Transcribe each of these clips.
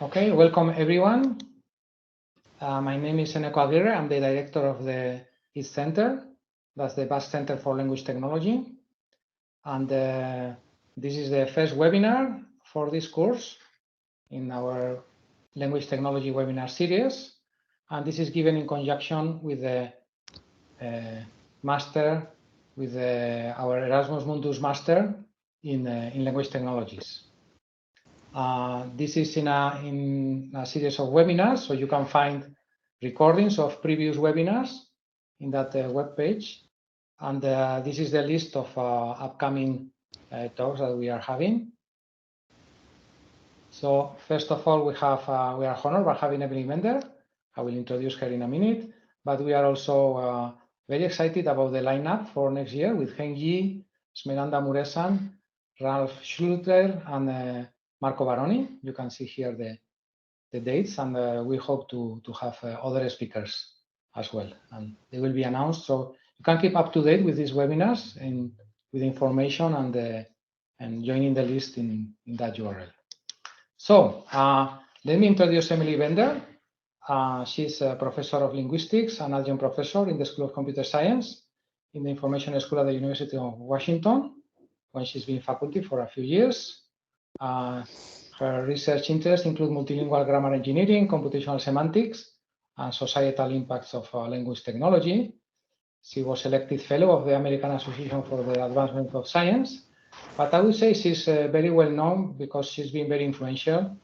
Okay, welcome everyone. My name is Eneco Aguirre. I'm the director of the East Center. That's the Basque Center for Language Technology. And this is the first webinar for this course in our Language Technology webinar series. And this is given in conjunction with the master, with our Erasmus Mundus Master in Language Technologies. This is in a series of webinars, so you can find recordings of previous webinars in that web page. And this is the list of upcoming talks that we are having. So first of all, we are honored by having Evelyn Mender. I will introduce her in a minute, but we are also very excited about the lineup for next year with Heng Yi, Smeranda Muresan, Ralph Schluter, and Marco Baroni. You can see here the dates, and we hope to have other speakers as well. And they will be announced, so you can keep up to date with these webinars and with information and joining the list in that URL. So let me introduce Emily Bender. She's a professor of linguistics and adjunct professor in the School of Computer Science in the Information School at the University of Washington, when she's been faculty for a few years. Her research interests include multilingual grammar engineering, computational semantics, and societal impacts of language technology. She was elected fellow of the American Association for the Advancement of Science. But I would say she's very well known because she's been very influential,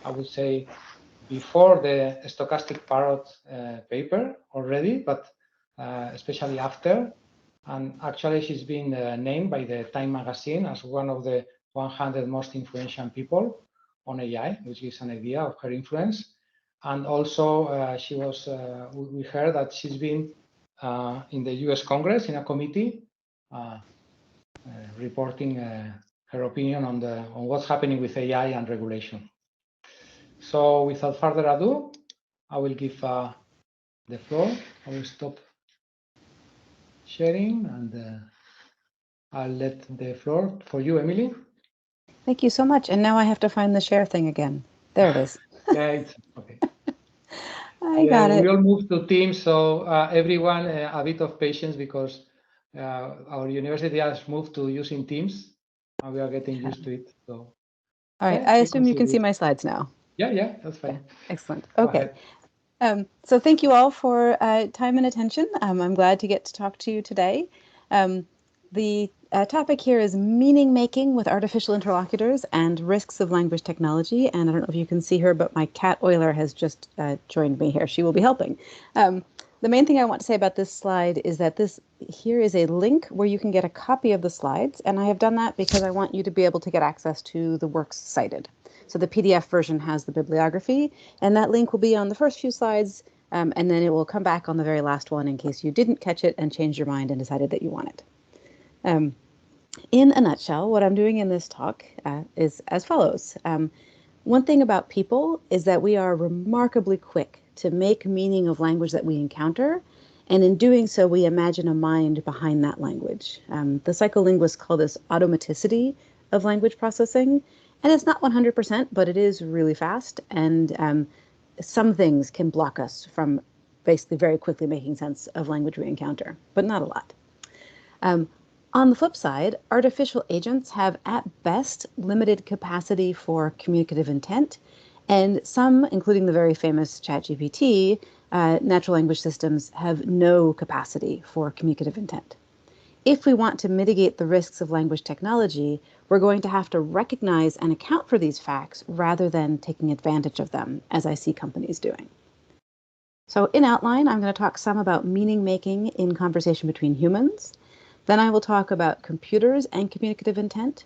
I would say, before the stochastic parrot paper already, but especially after. And actually, she's been named by the Time magazine as one of the 100 most influential people on AI, which gives an idea of her influence. And also, we heard that she's been in the US Congress in a committee reporting her opinion on what's happening with AI and regulation. So without further ado, I will give the floor. I will stop sharing and I'll let the floor for you, Emily. Thank you so much. And now I have to find the share thing again. There it is. Yeah, it's okay. I got it. We all moved to Teams, so everyone a bit of patience because our university has moved to using Teams and we are getting used to it. So, all right, I assume you can see my slides now. Yeah, that's fine. Yeah, excellent. Okay. So thank you all for time and attention. I'm glad to get to talk to you today. The topic here is meaning making with artificial interlocutors and risks of language technology. And I don't know if you can see her, but my cat Euler has just joined me here. She will be helping. The main thing I want to say about this slide is that here is a link where you can get a copy of the slides. And I have done that because I want you to be able to get access to the works cited. So the PDF version has the bibliography, and that link will be on the first few slides, and then it will come back on the very last one in case you didn't catch it and changed your mind and decided that you want it. In a nutshell, what I'm doing in this talk is as follows. One thing about people is that we are remarkably quick to make meaning of language that we encounter, and in doing so, we imagine a mind behind that language. The psycholinguists call this automaticity of language processing, and it's not 100%, but it is really fast, and some things can block us from basically very quickly making sense of language we encounter, but not a lot. On the flip side, artificial agents have at best limited capacity for communicative intent, and some, including the very famous ChatGPT, natural language systems have no capacity for communicative intent. If we want to mitigate the risks of language technology, we're going to have to recognize and account for these facts rather than taking advantage of them, as I see companies doing. So in outline, I'm going to talk some about meaning making in conversation between humans. Then I will talk about computers and communicative intent,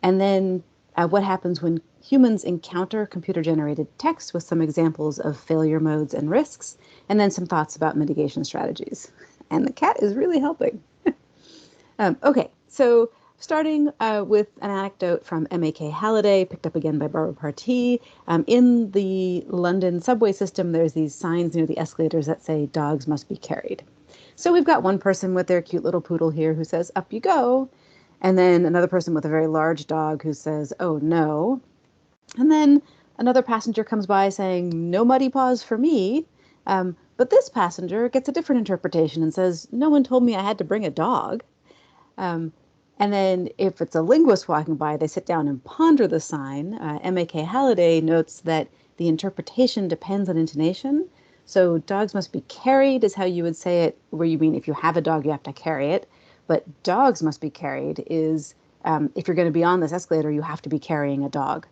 and then what happens when humans encounter computer-generated text with some examples of failure modes and risks, and then some thoughts about mitigation strategies. And the cat is really helping. Okay, so starting with an anecdote from M.A.K. Halliday, picked up again by Barbara Partee. In the London subway system, there's these signs near the escalators that say dogs must be carried. So we've got one person with their cute little poodle here who says, up you go. And then another person with a very large dog who says, oh no. And then Another passenger comes by saying, no muddy paws for me. But this passenger gets a different interpretation and says, no one told me I had to bring a dog. And then if it's a linguist walking by, they sit down and ponder the sign. M.A.K. Halliday notes that the interpretation depends on intonation. So dogs must be carried is how you would say it, where you mean if you have a dog, you have to carry it. But dogs must be carried is if you're going to be on this escalator, you have to be carrying a dog.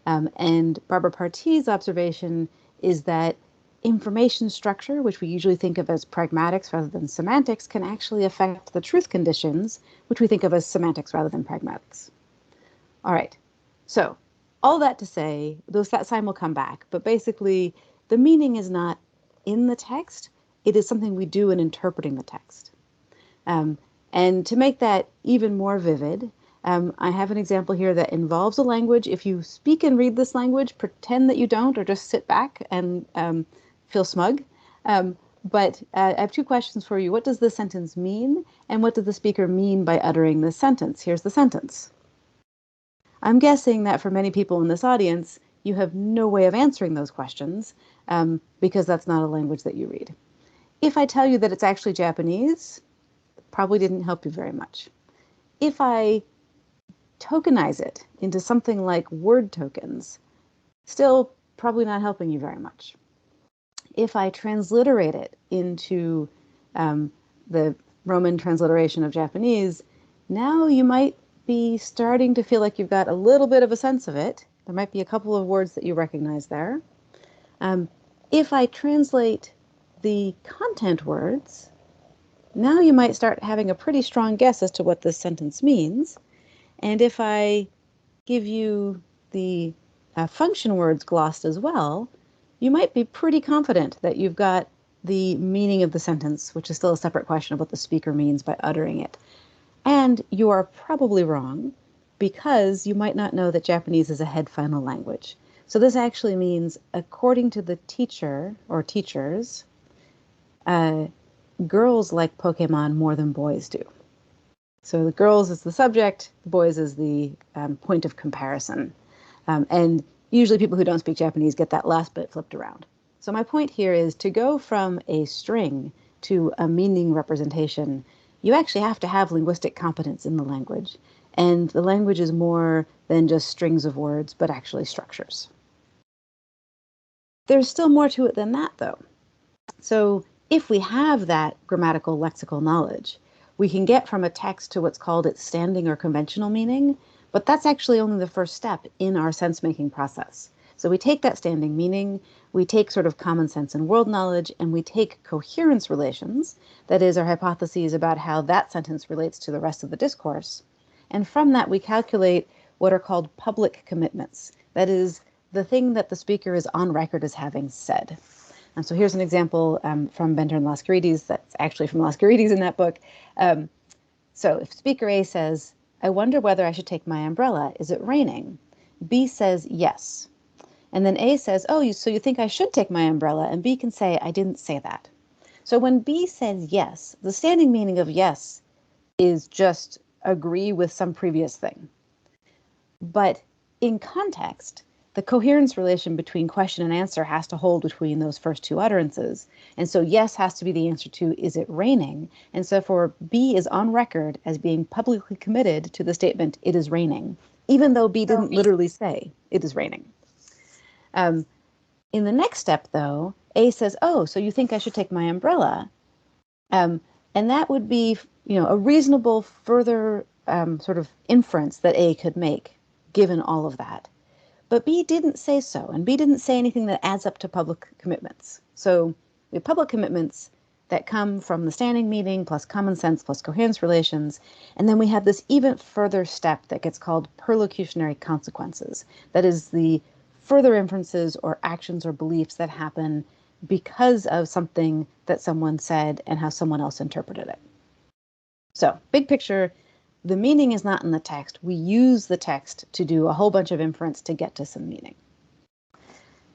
And Barbara Partey's observation is that information structure, which we usually think of as pragmatics rather than semantics, can actually affect the truth conditions, which we think of as semantics rather than pragmatics. All right, so all that to say, that sign will come back, but basically the meaning is not in the text, it is something we do in interpreting the text. And to make that even more vivid, I have an example here that involves a language. If you speak and read this language, pretend that you don't, or just sit back and feel smug. But I have two questions for you. What does this sentence mean? And what does the speaker mean by uttering this sentence? Here's the sentence. I'm guessing that for many people in this audience, you have no way of answering those questions because that's not a language that you read. If I tell you that it's actually Japanese, probably didn't help you very much. If I tokenize it into something like word tokens, still probably not helping you very much. If I transliterate it into the Roman transliteration of Japanese, now you might be starting to feel like you've got a little bit of a sense of it. There might be a couple of words that you recognize there. If I translate the content words, now you might start having a pretty strong guess as to what this sentence means. And if I give you the function words glossed as well, you might be pretty confident that you've got the meaning of the sentence, which is still a separate question of what the speaker means by uttering it. And you are probably wrong because you might not know that Japanese is a head final language. So this actually means, according to the teacher or teachers, girls like Pokemon more than boys do. So the girls is the subject, the boys is the point of comparison. And usually people who don't speak Japanese get that last bit flipped around. So my point here is to go from a string to a meaning representation, you actually have to have linguistic competence in the language. And the language is more than just strings of words, but actually structures. There's still more to it than that, though. So if we have that grammatical lexical knowledge, we can get from a text to what's called its standing or conventional meaning, but that's actually only the first step in our sense-making process. So we take that standing meaning, we take sort of common sense and world knowledge, and we take coherence relations, that is our hypotheses about how that sentence relates to the rest of the discourse, and from that we calculate what are called public commitments, that is the thing that the speaker is on record as having said. And so here's an example from Bender and Laskarides that's actually from Laskarides in that book. So if speaker A says, I wonder whether I should take my umbrella. Is it raining? B says yes. And then A says, oh, so you think I should take my umbrella? And B can say, I didn't say that. So when B says yes, the standing meaning of yes is just agree with some previous thing. But in context, the coherence relation between question and answer has to hold between those first two utterances. And so yes has to be the answer to, is it raining? And so for B is on record as being publicly committed to the statement, it is raining, even though B didn't literally say it is raining. In the next step, though, A says, oh, so you think I should take my umbrella? And that would be, a reasonable further sort of inference that A could make, given all of that. But B didn't say so, and B didn't say anything that adds up to public commitments. So we have public commitments that come from the standing meaning plus common sense plus coherence relations, and then we have this even further step that gets called perlocutionary consequences. That is the further inferences or actions or beliefs that happen because of something that someone said and how someone else interpreted it. So big picture, the meaning is not in the text. We use the text to do a whole bunch of inference to get to some meaning.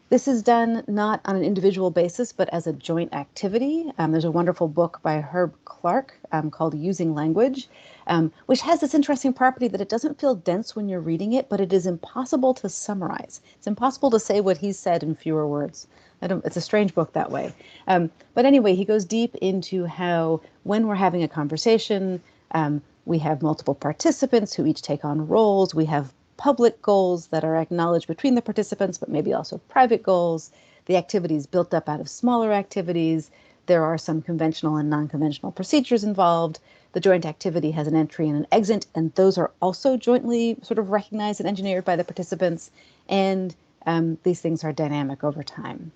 This is done not on an individual basis, but as a joint activity. There's a wonderful book by Herb Clark called Using Language, which has this interesting property that it doesn't feel dense when you're reading it, but it is impossible to summarize. It's impossible to say what he said in fewer words. It's a strange book that way. But anyway, he goes deep into how when we're having a conversation, we have multiple participants who each take on roles. We have public goals that are acknowledged between the participants, but maybe also private goals. The activity is built up out of smaller activities. There are some conventional and non-conventional procedures involved. The joint activity has an entry and an exit, and those are also jointly sort of recognized and engineered by the participants. And these things are dynamic over time.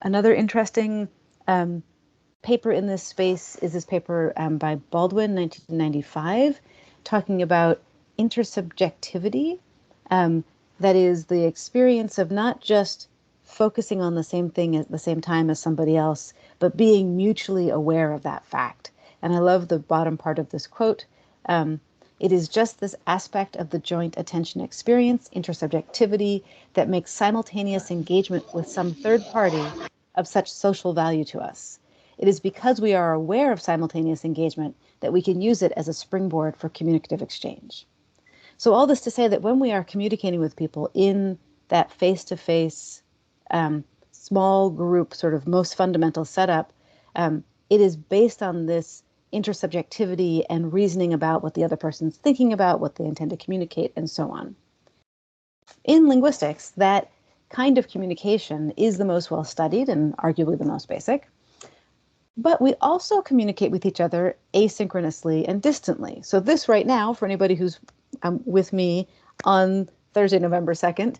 Another interesting paper in this space is this paper by Baldwin, 1995, talking about intersubjectivity, that is the experience of not just focusing on the same thing at the same time as somebody else, but being mutually aware of that fact. And I love the bottom part of this quote. It is just this aspect of the joint attention experience, intersubjectivity, that makes simultaneous engagement with some third party of such social value to us. It is because we are aware of simultaneous engagement that we can use it as a springboard for communicative exchange. So all this to say that when we are communicating with people in that face-to-face, small group, sort of most fundamental setup, it is based on this intersubjectivity and reasoning about what the other person's thinking about, what they intend to communicate, and so on. In linguistics, that kind of communication is the most well-studied and arguably the most basic. But we also communicate with each other asynchronously and distantly. So this right now, for anybody who's with me on Thursday, November 2nd,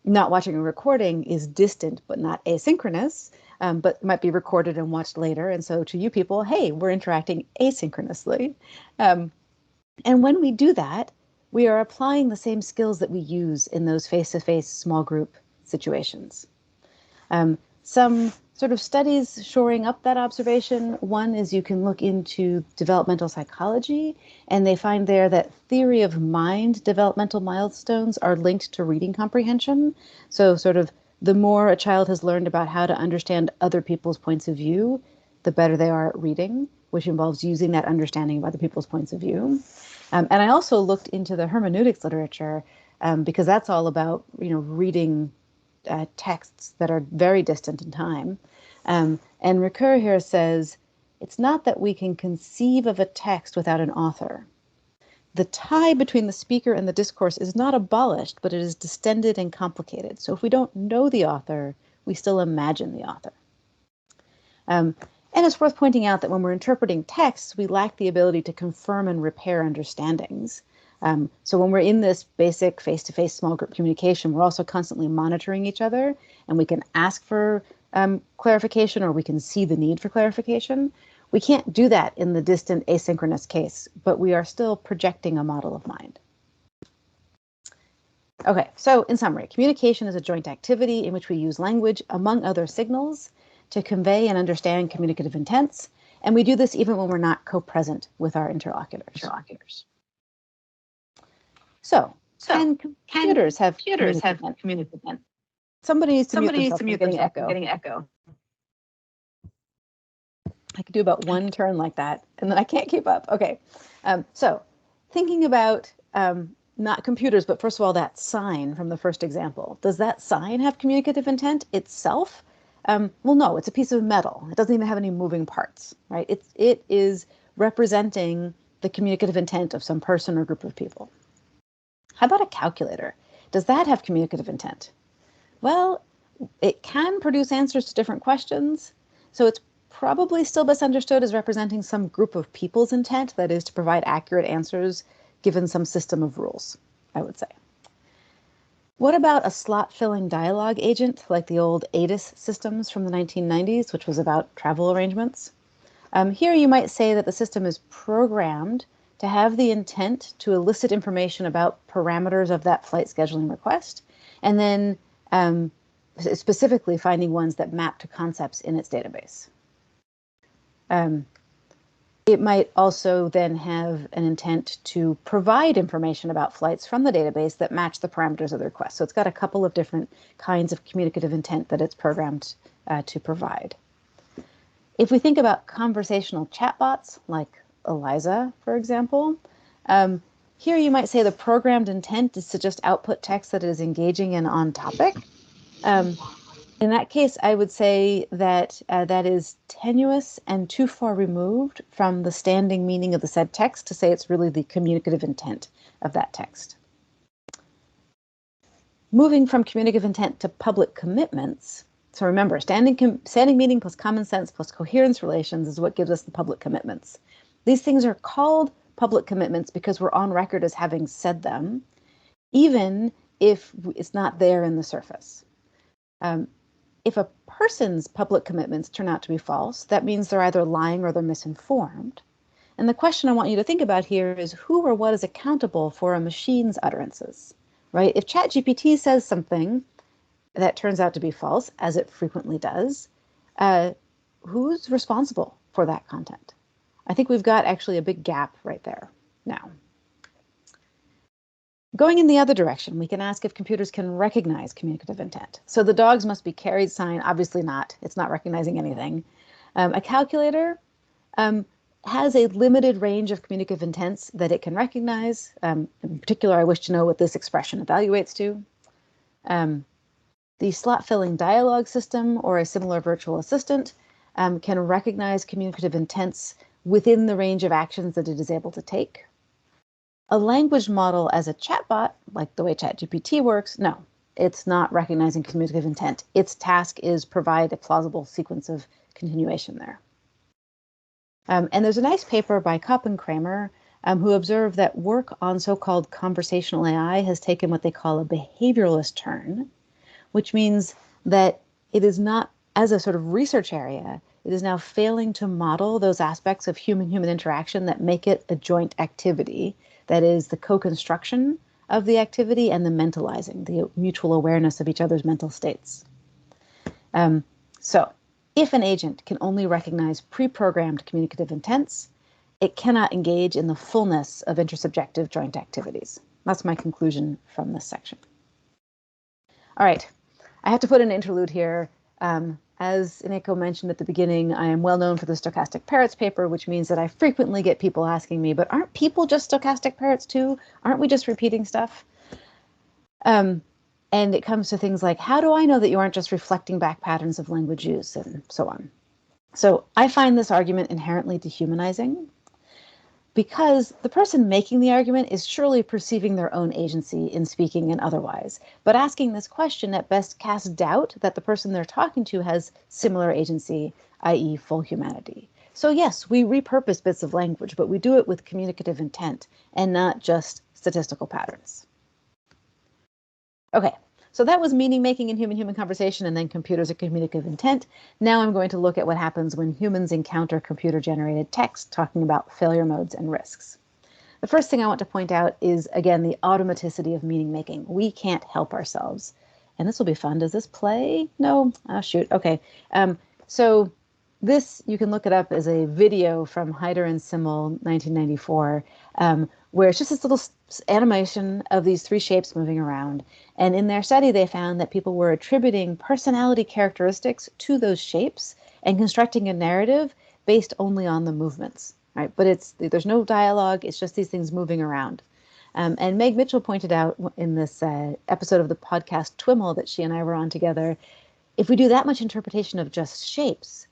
not watching a recording is distant, but not asynchronous, but might be recorded and watched later. And so to you people, hey, we're interacting asynchronously. And when we do that, we are applying the same skills that we use in those face-to-face small group situations. Some sort of studies shoring up that observation. One is you can look into developmental psychology, and they find there that theory of mind developmental milestones are linked to reading comprehension. So sort of the more a child has learned about how to understand other people's points of view, the better they are at reading, which involves using that understanding of other people's points of view. And I also looked into the hermeneutics literature because that's all about, reading texts that are very distant in time. And Ricoeur here says, it's not that we can conceive of a text without an author. The tie between the speaker and the discourse is not abolished, but it is distended and complicated. So if we don't know the author, we still imagine the author. And it's worth pointing out that when we're interpreting texts, we lack the ability to confirm and repair understandings. So when we're in this basic face-to-face small group communication, we're also constantly monitoring each other, and we can ask for clarification, or we can see the need for clarification. We can't do that in the distant asynchronous case, but we are still projecting a model of mind. Okay, so in summary, communication is a joint activity in which we use language, among other signals, to convey and understand communicative intents, and we do this even when we're not co-present with our interlocutors. So can computers have communicative intent? Somebody needs to mute themselves. I'm getting echo. I could do about one turn like that, and then I can't keep up. Okay, so thinking about not computers, but first of all, that sign from the first example. Does that sign have communicative intent itself? Well, no, it's a piece of metal. It doesn't even have any moving parts, right? It is representing the communicative intent of some person or group of people. How about a calculator? Does that have communicative intent? Well, it can produce answers to different questions, so it's probably still best understood as representing some group of people's intent, that is, to provide accurate answers given some system of rules, I would say. What about a slot-filling dialogue agent like the old ATIS systems from the 1990s, which was about travel arrangements? Here you might say that the system is programmed to have the intent to elicit information about parameters of that flight scheduling request, and then specifically finding ones that map to concepts in its database. It might also then have an intent to provide information about flights from the database that match the parameters of the request. So it's got a couple of different kinds of communicative intent that it's programmed to provide. If we think about conversational chatbots, like Eliza, for example, here you might say the programmed intent is to just output text that is engaging and on topic. In that case, I would say that that is tenuous and too far removed from the standing meaning of the said text to say it's really the communicative intent of that text. Moving from communicative intent to public commitments. So remember, standing meaning plus common sense plus coherence relations is what gives us the public commitments. These things are called public commitments because we're on record as having said them, even if it's not there in the surface. If a person's public commitments turn out to be false, that means they're either lying or they're misinformed. And the question I want you to think about here is who or what is accountable for a machine's utterances, right? If ChatGPT says something that turns out to be false, as it frequently does, who's responsible for that content? I think we've got actually a big gap right there now. Going in the other direction, we can ask if computers can recognize communicative intent. So the dogs must be carried sign, obviously not. It's not recognizing anything. A calculator has a limited range of communicative intents that it can recognize. In particular, I wish to know what this expression evaluates to. The slot-filling dialogue system or a similar virtual assistant can recognize communicative intents within the range of actions that it is able to take. A language model as a chatbot, like the way ChatGPT works, no, it's not recognizing communicative intent. Its task is provide a plausible sequence of continuation there. And there's a nice paper by Kopp and Kramer who observe that work on so-called conversational AI has taken what they call a behavioralist turn, which means that it is not, as a sort of research area, it is now failing to model those aspects of human-human interaction that make it a joint activity. That is the co-construction of the activity and the mentalizing, the mutual awareness of each other's mental states. So if an agent can only recognize pre-programmed communicative intents, it cannot engage in the fullness of intersubjective joint activities. That's my conclusion from this section. All right, I have to put an interlude here. As Ineko mentioned at the beginning, I am well known for the stochastic parrots paper, which means that I frequently get people asking me, but aren't people just stochastic parrots too? Aren't we just repeating stuff? And it comes to things like, how do I know that you aren't just reflecting back patterns of language use and so on? So I find this argument inherently dehumanizing because the person making the argument is surely perceiving their own agency in speaking and otherwise. But asking this question at best casts doubt that the person they're talking to has similar agency, i.e. full humanity. So yes, we repurpose bits of language, but we do it with communicative intent and not just statistical patterns. Okay, so that was meaning making in human-human conversation and then computers and communicative intent. Now I'm going to look at what happens when humans encounter computer-generated text, talking about failure modes and risks. The first thing I want to point out is, again, the automaticity of meaning making. We can't help ourselves. And this will be fun. Does this play? No? Oh, shoot. Okay. So this, you can look it up as a video from Heider and Simmel, 1994, where it's just this little animation of these three shapes moving around. And in their study, they found that people were attributing personality characteristics to those shapes and constructing a narrative based only on the movements, right? But there's no dialogue. It's just these things moving around. And Meg Mitchell pointed out in this episode of the podcast Twimmel that she and I were on together, if we do that much interpretation of just shapes,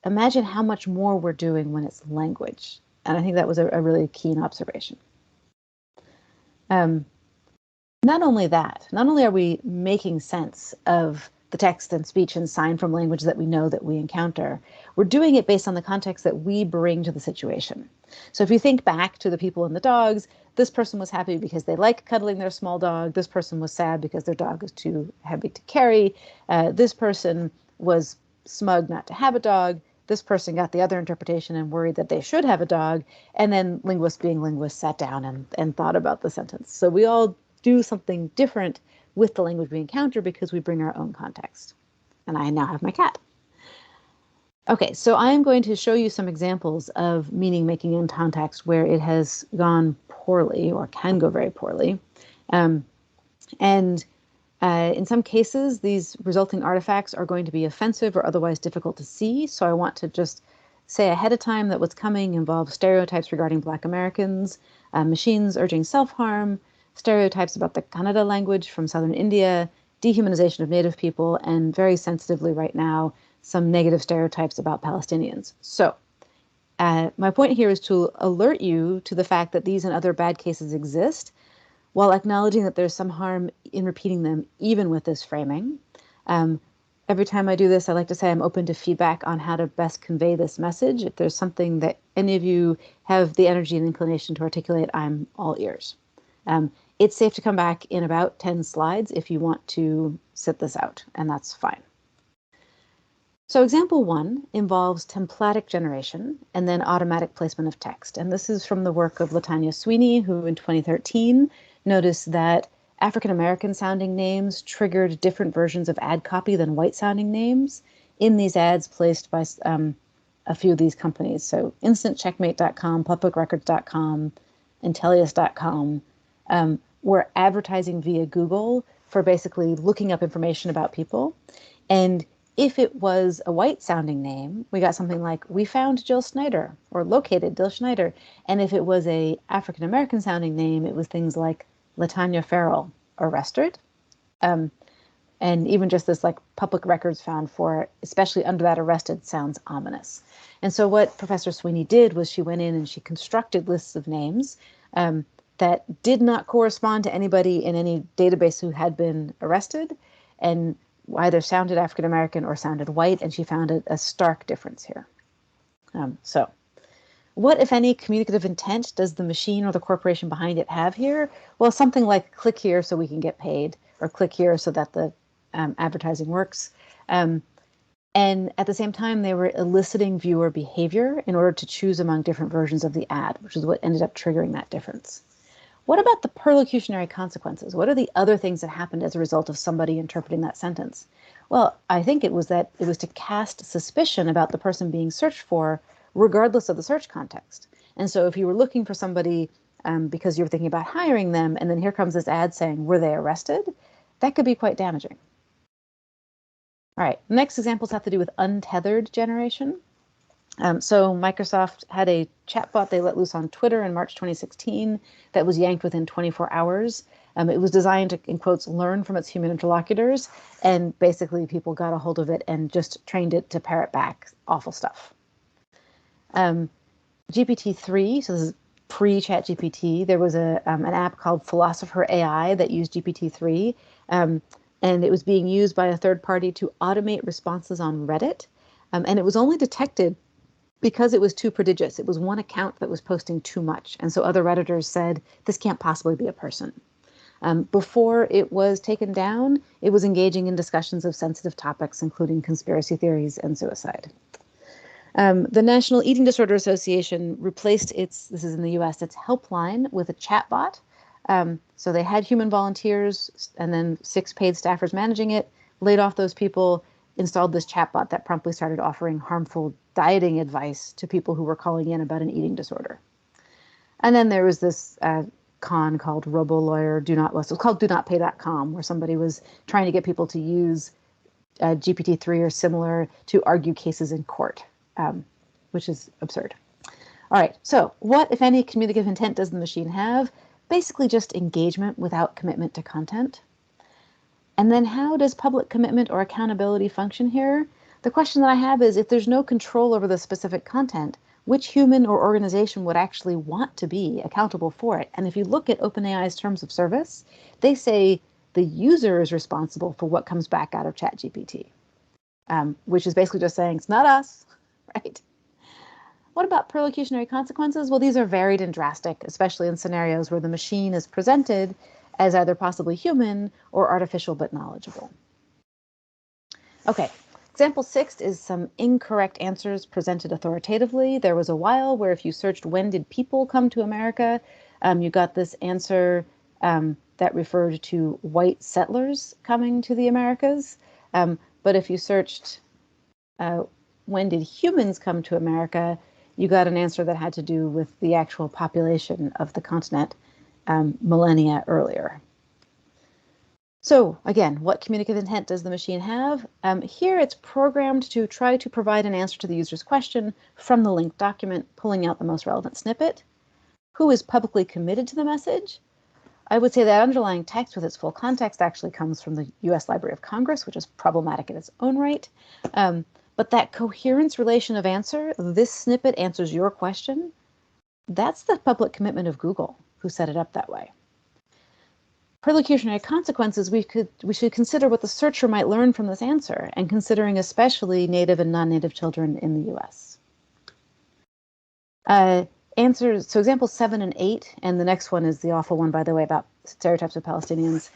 imagine how much more we're doing when it's language. And I think that was a really keen observation. Not only that, not only are we making sense of the text and speech and sign from language that we know that we encounter, we're doing it based on the context that we bring to the situation. So if you think back to the people and the dogs, this person was happy because they like cuddling their small dog. This person was sad because their dog is too heavy to carry. This person was smug not to have a dog. This person got the other interpretation and worried that they should have a dog. And then linguists being linguists sat down and thought about the sentence. So we all do something different with the language we encounter because we bring our own context. And I now have my cat. Okay, so I'm going to show you some examples of meaning making in context where it has gone poorly or can go very poorly. And in some cases, these resulting artifacts are going to be offensive or otherwise difficult to see. So I want to just say ahead of time that what's coming involves stereotypes regarding Black Americans, machines urging self-harm, stereotypes about the Kannada language from southern India, dehumanization of Native people, and very sensitively right now, some negative stereotypes about Palestinians. So my point here is to alert you to the fact that these and other bad cases exist, while acknowledging that there's some harm in repeating them, even with this framing. Every time I do this, I like to say I'm open to feedback on how to best convey this message. If there's something that any of you have the energy and inclination to articulate, I'm all ears. It's safe to come back in about 10 slides if you want to sit this out, and that's fine. So example 1 involves templatic generation and then automatic placement of text. And this is from the work of Latanya Sweeney, who in 2013 noticed that African-American sounding names triggered different versions of ad copy than white sounding names in these ads placed by a few of these companies. So instantcheckmate.com, publicrecords.com, entails.com were advertising via Google for basically looking up information about people. And if it was a white sounding name, we got something like, we found Jill Schneider or located Jill Schneider. And if it was a African-American sounding name, it was things like Latanya Farrell, arrested. And even just this like public records found for, especially under that arrested, sounds ominous. And so what Professor Sweeney did was she went in and she constructed lists of names that did not correspond to anybody in any database who had been arrested and either sounded African-American or sounded white, and she found a stark difference here. So what, if any, communicative intent does the machine or the corporation behind it have here? Well, something like click here so we can get paid, or click here so that the advertising works. And at the same time, they were eliciting viewer behavior in order to choose among different versions of the ad, which is what ended up triggering that difference. What about the perlocutionary consequences? What are the other things that happened as a result of somebody interpreting that sentence? Well, I think it was that it was to cast suspicion about the person being searched for, regardless of the search context. And so if you were looking for somebody because you were thinking about hiring them, and then here comes this ad saying, were they arrested? That could be quite damaging. All right, next examples have to do with untethered generation. So Microsoft had a chatbot they let loose on Twitter in March 2016 that was yanked within 24 hours. It was designed to, in quotes, learn from its human interlocutors, and basically people got a hold of it and just trained it to parrot back awful stuff. GPT-3, so this is pre-ChatGPT, there was an app called Philosopher AI that used GPT-3, and it was being used by a third party to automate responses on Reddit, and it was only detected because it was too prodigious. It was one account that was posting too much. And so other Redditors said, this can't possibly be a person. Before it was taken down, it was engaging in discussions of sensitive topics, including conspiracy theories and suicide. The National Eating Disorder Association replaced this is in the US, its helpline with a chatbot. So they had human volunteers and then 6 paid staffers managing it, laid off those people, installed this chatbot that promptly started offering harmful dieting advice to people who were calling in about an eating disorder. And then there was this con called RoboLawyer, it was called DoNotPay.com, where somebody was trying to get people to use GPT-3 or similar to argue cases in court, which is absurd. All right, so what, if any, communicative intent does the machine have? Basically just engagement without commitment to content. And then how does public commitment or accountability function here? The question that I have is, if there's no control over the specific content, which human or organization would actually want to be accountable for it? And if you look at OpenAI's terms of service, they say the user is responsible for what comes back out of ChatGPT, which is basically just saying it's not us, right? What about perlocutionary consequences? Well, these are varied and drastic, especially in scenarios where the machine is presented as either possibly human or artificial but knowledgeable. Okay, example 6 is some incorrect answers presented authoritatively. There was a while where if you searched when did people come to America, you got this answer that referred to white settlers coming to the Americas. But if you searched when did humans come to America, you got an answer that had to do with the actual population of the continent millennia earlier. So again, what communicative intent does the machine have? Here it's programmed to try to provide an answer to the user's question from the linked document, pulling out the most relevant snippet. Who is publicly committed to the message? I would say that underlying text with its full context actually comes from the US Library of Congress, which is problematic in its own right. But that coherence relation of answer, this snippet answers your question, that's the public commitment of Google, who set it up that way. Perlocutionary consequences, we should consider what the searcher might learn from this answer, and considering especially native and non-native children in the US. Answers, so examples 7 and 8, and the next one is the awful one, by the way, about stereotypes of Palestinians,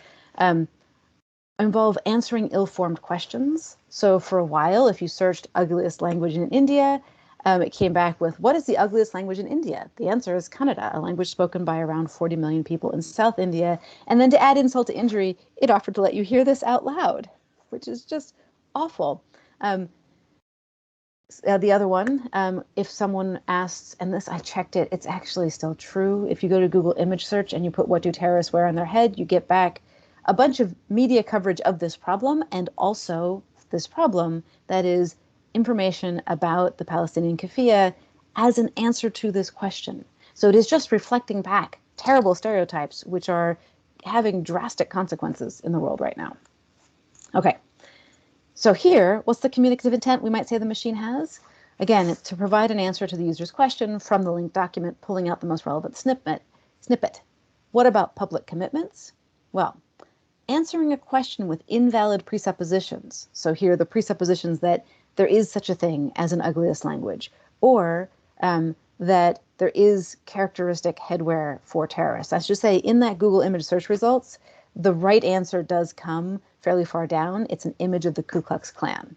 involve answering ill-formed questions. So for a while, if you searched ugliest language in India, it came back with, what is the ugliest language in India? The answer is Kannada, a language spoken by around 40 million people in South India. And then to add insult to injury, it offered to let you hear this out loud, which is just awful. The other one, if someone asks, and this, I checked it, it's actually still true. If you go to Google image search and you put what do terrorists wear on their head, you get back a bunch of media coverage of this problem, and also this problem that is information about the Palestinian kafia as an answer to this question. So it is just reflecting back terrible stereotypes, which are having drastic consequences in the world right now. Okay. So here, what's the communicative intent we might say the machine has? Again, it's to provide an answer to the user's question from the linked document, pulling out the most relevant snippet. What about public commitments? Well, answering a question with invalid presuppositions. So here, the presuppositions that there is such a thing as an ugliest language, or that there is characteristic headwear for terrorists. I should say, in that Google image search results, the right answer does come fairly far down. It's an image of the Ku Klux Klan.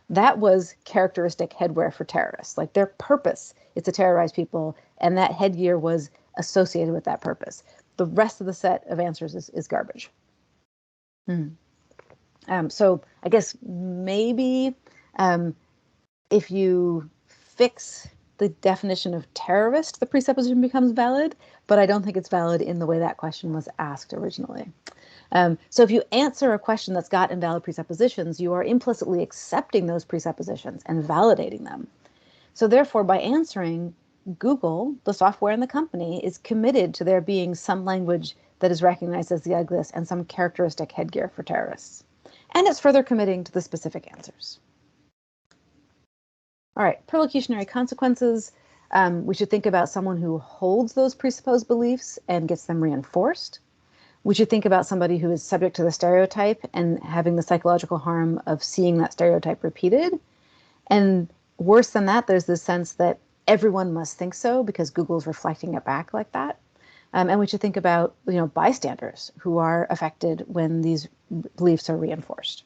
That was characteristic headwear for terrorists. Like their purpose is to terrorize people, and that headgear was associated with that purpose. The rest of the set of answers is garbage. So I guess maybe if you fix the definition of terrorist, the presupposition becomes valid, but I don't think it's valid in the way that question was asked originally. So if you answer a question that's got invalid presuppositions, you are implicitly accepting those presuppositions and validating them. So therefore, by answering, Google, the software in the company, is committed to there being some language that is recognized as the ugliest and some characteristic headgear for terrorists. And it's further committing to the specific answers. All right, perlocutionary consequences. We should think about someone who holds those presupposed beliefs and gets them reinforced. We should think about somebody who is subject to the stereotype and having the psychological harm of seeing that stereotype repeated. And worse than that, there's this sense that everyone must think so because Google's reflecting it back like that. And we should think about, bystanders who are affected when these beliefs are reinforced.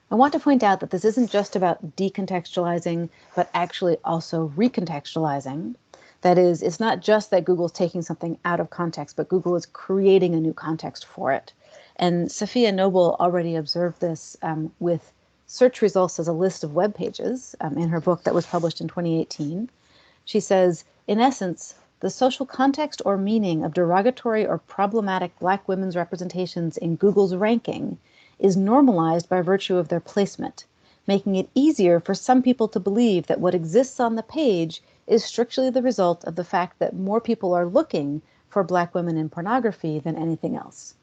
I want to point out that this isn't just about decontextualizing, but actually also recontextualizing. That is, it's not just that Google's taking something out of context, but Google is creating a new context for it. And Sophia Noble already observed this with search results as a list of web pages in her book that was published in 2018. She says, in essence, the social context or meaning of derogatory or problematic Black women's representations in Google's ranking is normalized by virtue of their placement, making it easier for some people to believe that what exists on the page is strictly the result of the fact that more people are looking for Black women in pornography than anything else.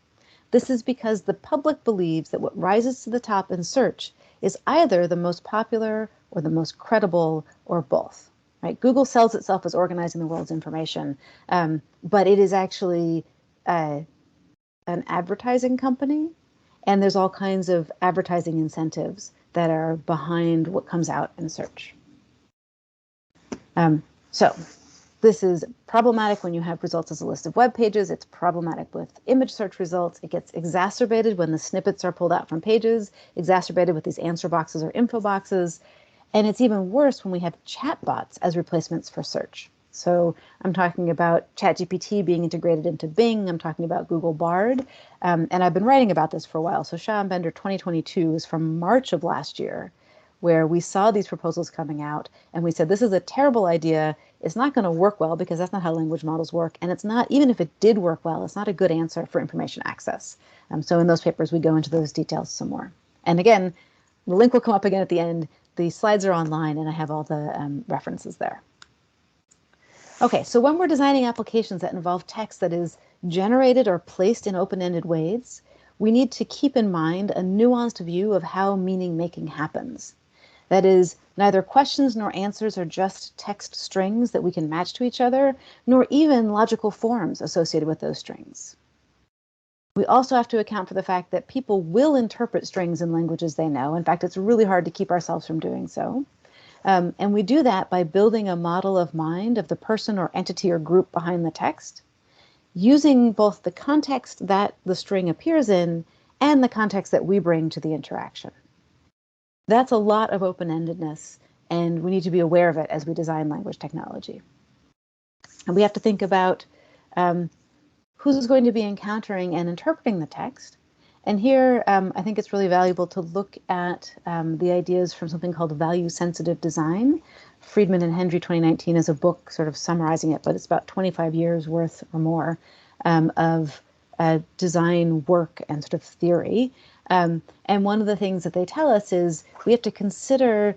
This is because the public believes that what rises to the top in search is either the most popular or the most credible or both. Right? Google sells itself as organizing the world's information, but it is actually an advertising company, and there's all kinds of advertising incentives that are behind what comes out in search. So this is problematic when you have results as a list of web pages. It's problematic with image search results. It gets exacerbated when the snippets are pulled out from pages, exacerbated with these answer boxes or info boxes. And it's even worse when we have chatbots as replacements for search. So I'm talking about ChatGPT being integrated into Bing. I'm talking about Google Bard. And I've been writing about this for a while. So Shah and Bender 2022 is from March of last year, where we saw these proposals coming out and we said, this is a terrible idea. It's not going to work well because that's not how language models work. And it's not, even if it did work well, it's not a good answer for information access. So in those papers, we go into those details some more. And again, the link will come up again at the end. The slides are online and I have all the references there. Okay, so when we're designing applications that involve text that is generated or placed in open-ended ways, we need to keep in mind a nuanced view of how meaning making happens. That is, neither questions nor answers are just text strings that we can match to each other, nor even logical forms associated with those strings. We also have to account for the fact that people will interpret strings in languages they know. In fact, it's really hard to keep ourselves from doing so. And we do that by building a model of mind of the person or entity or group behind the text, using both the context that the string appears in and the context that we bring to the interaction. That's a lot of open-endedness, and we need to be aware of it as we design language technology. And we have to think about who's going to be encountering and interpreting the text. And here, I think it's really valuable to look at the ideas from something called value-sensitive design. Friedman and Hendry 2019 is a book sort of summarizing it, but it's about 25 years worth or more of design work and sort of theory. And one of the things that they tell us is we have to consider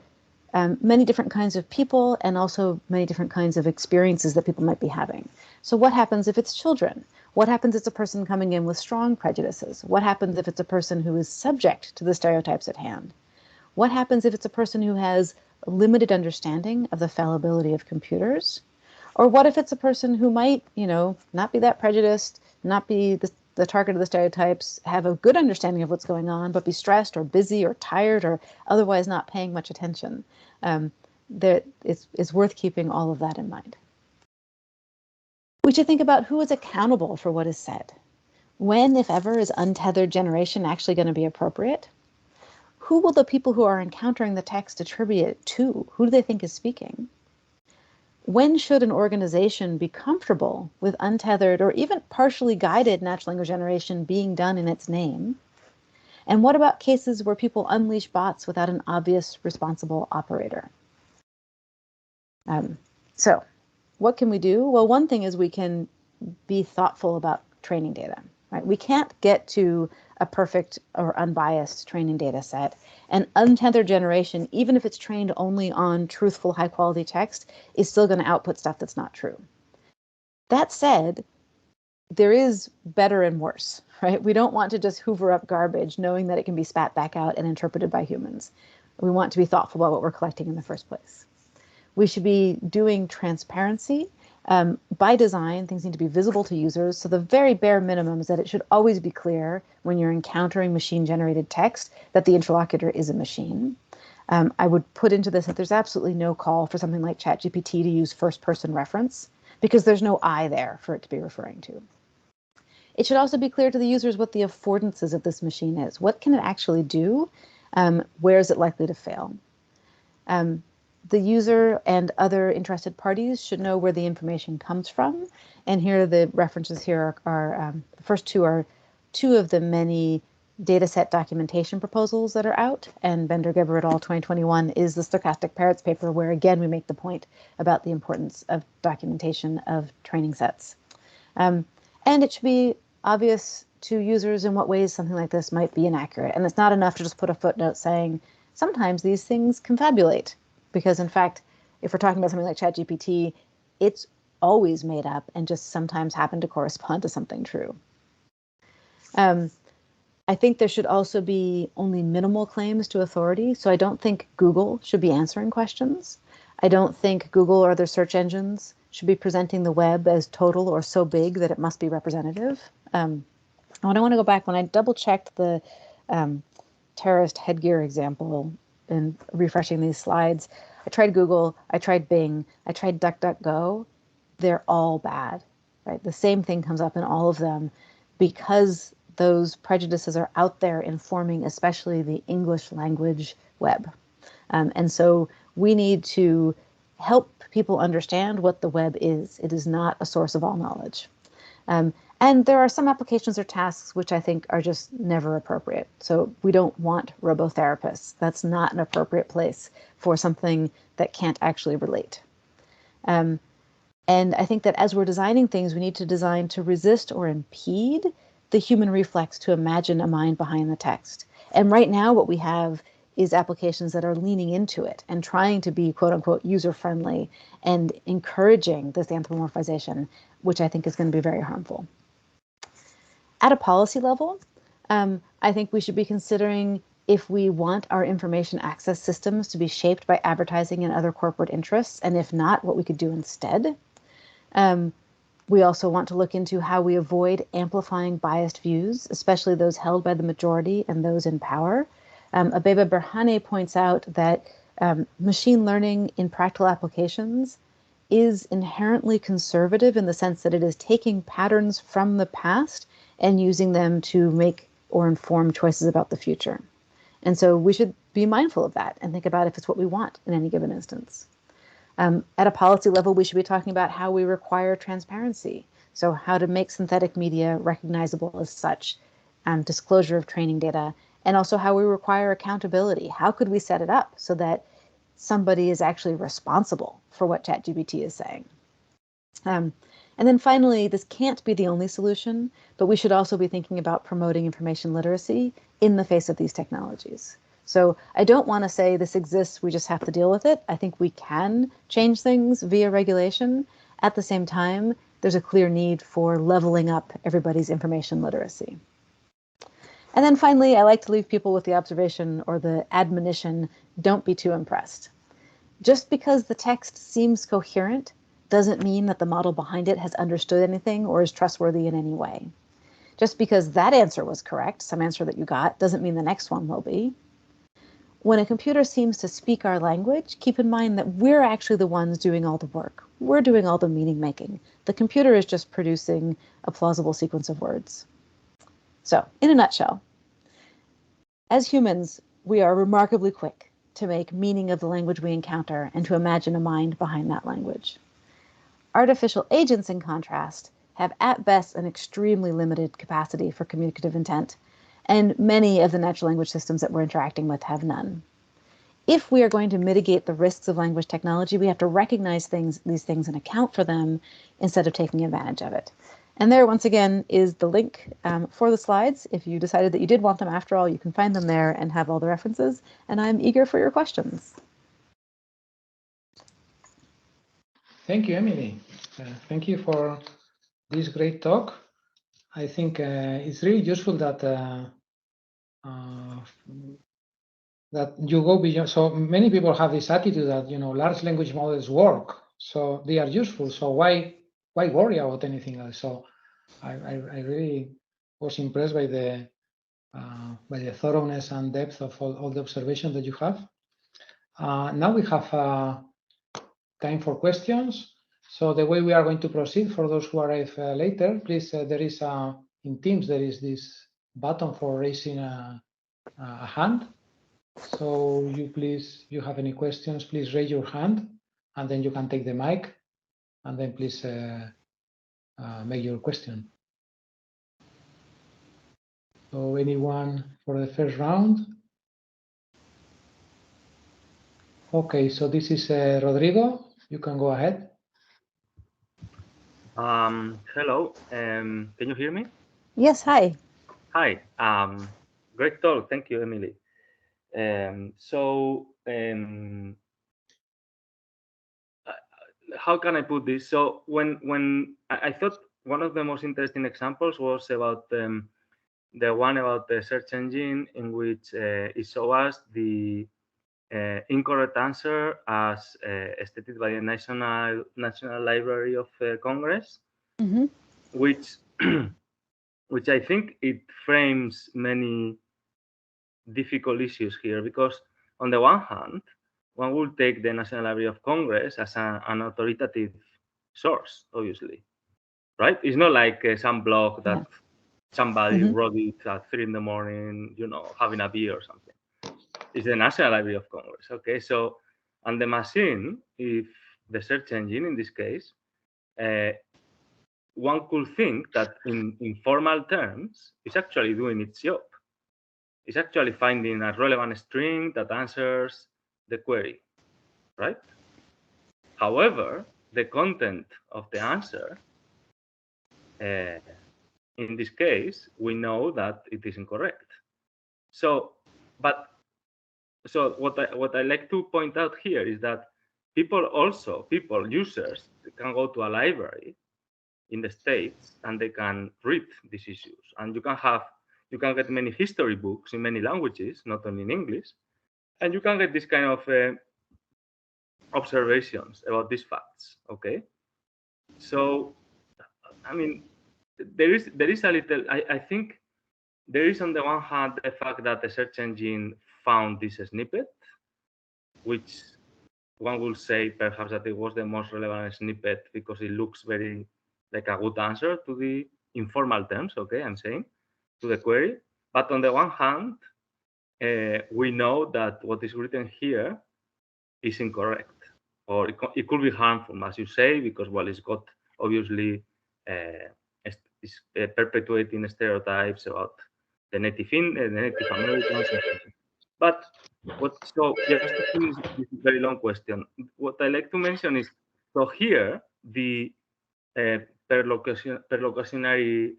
many different kinds of people and also many different kinds of experiences that people might be having. So what happens if it's children? What happens if it's a person coming in with strong prejudices? What happens if it's a person who is subject to the stereotypes at hand? What happens if it's a person who has a limited understanding of the fallibility of computers? Or what if it's a person who might, not be that prejudiced, not be the target of the stereotypes, have a good understanding of what's going on, but be stressed or busy or tired or otherwise not paying much attention? It's worth keeping all of that in mind. We should think about who is accountable for what is said. When, if ever, is untethered generation actually going to be appropriate? Who will the people who are encountering the text attribute it to? Who do they think is speaking? When should an organization be comfortable with untethered or even partially guided natural language generation being done in its name? And what about cases where people unleash bots without an obvious responsible operator? So what can we do? Well, one thing is we can be thoughtful about training data, right? We can't get to a perfect or unbiased training data set. And untethered generation, even if it's trained only on truthful, high quality text, is still going to output stuff that's not true. That said, there is better and worse, right? We don't want to just hoover up garbage knowing that it can be spat back out and interpreted by humans. We want to be thoughtful about what we're collecting in the first place. We should be doing transparency. By design, things need to be visible to users. So the very bare minimum is that it should always be clear when you're encountering machine-generated text that the interlocutor is a machine. I would put into this that there's absolutely no call for something like ChatGPT to use first-person reference because there's no I there for it to be referring to. It should also be clear to the users what the affordances of this machine is. What can it actually do? Where is it likely to fail? The user and other interested parties should know where the information comes from. And here the references here are the first two are two of the many dataset documentation proposals that are out. And Bender-Geber et al. 2021 is the stochastic parrots paper, where again we make the point about the importance of documentation of training sets. And it should be obvious to users in what ways something like this might be inaccurate. And it's not enough to just put a footnote saying, sometimes these things confabulate. Because in fact, if we're talking about something like ChatGPT, it's always made up and just sometimes happen to correspond to something true. I think there should also be only minimal claims to authority. So I don't think Google should be answering questions. I don't think Google or other search engines should be presenting the web as total or so big that it must be representative. When I want to go back, when I double checked the terrorist headgear example in refreshing these slides, I tried Google, I tried Bing, I tried DuckDuckGo. They're all bad, right? The same thing comes up in all of them because those prejudices are out there informing especially the English language web. And so we need to help people understand what the web is. It is not a source of all knowledge. And And there are some applications or tasks which I think are just never appropriate. So we don't want robotherapists. That's not an appropriate place for something that can't actually relate. And I think that as we're designing things, we need to design to resist or impede the human reflex to imagine a mind behind the text. And right now, what we have is applications that are leaning into it and trying to be, quote unquote, user-friendly and encouraging this anthropomorphization, which I think is going to be very harmful. At a policy level, I think we should be considering if we want our information access systems to be shaped by advertising and other corporate interests, and if not, what we could do instead. We also want to look into how we avoid amplifying biased views, especially those held by the majority and those in power. Abeba Berhane points out that machine learning in practical applications is inherently conservative in the sense that it is taking patterns from the past and using them to make or inform choices about the future. And so we should be mindful of that and think about if it's what we want in any given instance. At a policy level, we should be talking about how we require transparency. So how to make synthetic media recognizable as such, disclosure of training data, and also how we require accountability. How could we set it up so that somebody is actually responsible for what ChatGPT is saying? And then finally, this can't be the only solution, but we should also be thinking about promoting information literacy in the face of these technologies. So I don't want to say this exists, we just have to deal with it. I think we can change things via regulation. At the same time, there's a clear need for leveling up everybody's information literacy. And then finally, I like to leave people with the observation or the admonition, don't be too impressed. Just because the text seems coherent doesn't mean that the model behind it has understood anything or is trustworthy in any way. Just because that answer was correct, some answer that you got, doesn't mean the next one will be. When a computer seems to speak our language, keep in mind that we're actually the ones doing all the work. We're doing all the meaning making. The computer is just producing a plausible sequence of words. So, in a nutshell, as humans, we are remarkably quick to make meaning of the language we encounter and to imagine a mind behind that language. Artificial agents, in contrast, have at best an extremely limited capacity for communicative intent, and many of the natural language systems that we're interacting with have none. If we are going to mitigate the risks of language technology, we have to recognize these things and account for them instead of taking advantage of it. And there, once again, is the link for the slides. If you decided that you did want them after all, you can find them there and have all the references. And I'm eager for your questions. Thank you, Emily. Thank you for this great talk. I think it's really useful that that you go beyond. So many people have this attitude that large language models work, so they are useful. So why worry about anything else? So I really was impressed by the thoroughness and depth of all the observations that you have. Now we have time for questions. So the way we are going to proceed, for those who arrive later, please, there is in Teams, there is this button for raising a hand. So you have any questions, please raise your hand, and then you can take the mic, and then please make your question. So anyone for the first round? Okay, so this is Rodrigo. You can go ahead. Hello. Can you hear me? Yes, hi. Hi. Great talk. Thank you, Emily. How can I put this? So when I thought one of the most interesting examples was about the one about the search engine in which it shows us the incorrect answer as stated by the National Library of Congress, which which I think it frames many difficult issues here, because on the one hand, one will take the National Library of Congress as an authoritative source, obviously, right? It's not like some blog that somebody wrote it at 3 in the morning, having a beer or something. It's the National Library of Congress. Okay, so, and the machine, if the search engine in this case, one could think that in informal terms, it's actually doing its job. It's actually finding a relevant string that answers the query, right? However, the content of the answer, in this case, we know that it is incorrect. So what I like to point out here is that people, users, can go to a library in the States and they can read these issues. And you can get many history books in many languages, not only in English, and you can get this kind of observations about these facts. Okay, so I mean, there is a little. I think there is, on the one hand, the fact that the search engine found this snippet, which one will say perhaps that it was the most relevant snippet because it looks very like a good answer to the informal terms. Okay, I'm saying, to the query. But on the one hand, we know that what is written here is incorrect, or it could be harmful, as you say, because, well, it's got obviously it's perpetuating stereotypes about the native Americans. But so just to finish this very long question, what I like to mention is, so here the perlocutionary